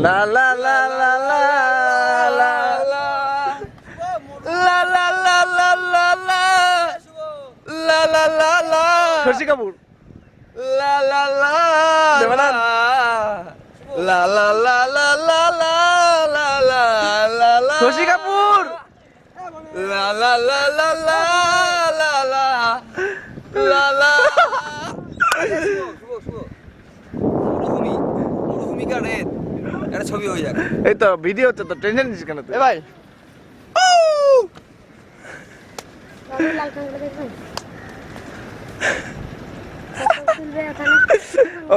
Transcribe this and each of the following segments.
লা লা লা লা লা লা লা লা লা লা লা লা লা লা লা লা লা শশী কাপুর লা লা লা দেবানন্দ লা লা লা লা লা লা লা লা লা লা শশী কাপুর লা লা লা লা লা লা লা লা লা মরুভূমি মরুভূমিকা রেত একটা ছবি হয়ে যাক এই তো ভিডিও হচ্ছে তো টেনশন নিস কেন তুই এ ভাই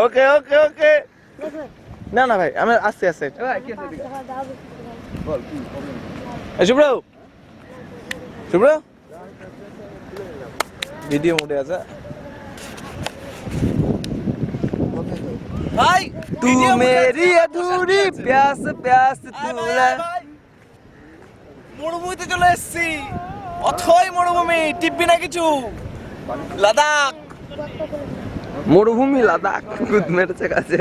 ওকে ওকে ওকে না না ভাই আমি আসছি আসছি শুভ্র শুভ্র ভিডিও মোডে আছে भाई तू मेरी अधूरी प्यास प्यास तुला মরুভূমিতে চলে এসেছি অথই মরুভূমি টিপবি না কিছু লাদাখ মরুভূমি লাদাখ কুদ মেরেছে কাছে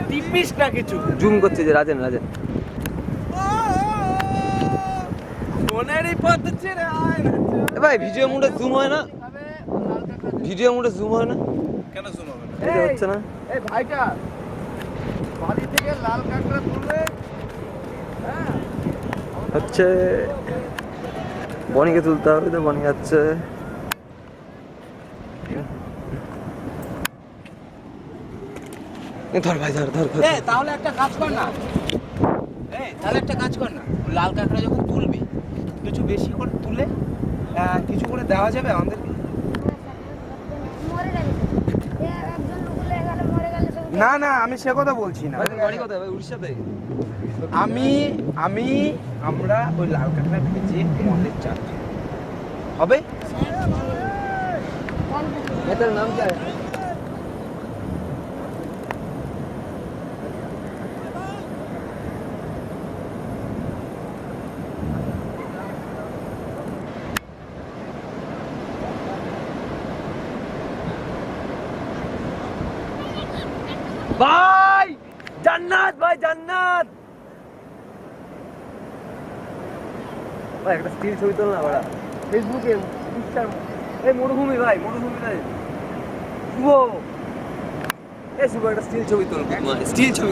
টিপিস না কিছু জুম করছে যে রাজেন রাজেন ভাই ভিডিও মোডে জুম হয় না ভিডিও মোডে জুম হয় না কেন জুম হবে না এই হচ্ছে না এই ভাইটা বাড়ি থেকে লাল কাঁকড়া তুলবে হ্যাঁ হচ্ছে বনিকে তুলতে হবে তো বনি যাচ্ছে ধর ভাই ধর ধর ধর তাহলে একটা কাজ কর না তাহলে একটা কাজ কর না লাল কাঁকড়া যখন তুলবি কিছু বেশি করে তুলে কিছু করে দেওয়া যাবে আমাদেরকে না না আমি সে কথা বলছি না আমরা ওই লাল কাঁকড়া ভেজে মদের চাচ্ছি হবে এটার নাম কি ভাই জান্নাত ভাই জান্নাত ভাই একটা স্টিল ছবি তোল না বড়া ফেসবুকে ইনস্টার এই মরুভূমি ভাই মরুভূমি নাই শুভ এই শুভ একটা স্টিল ছবি তোল স্টিল ছবি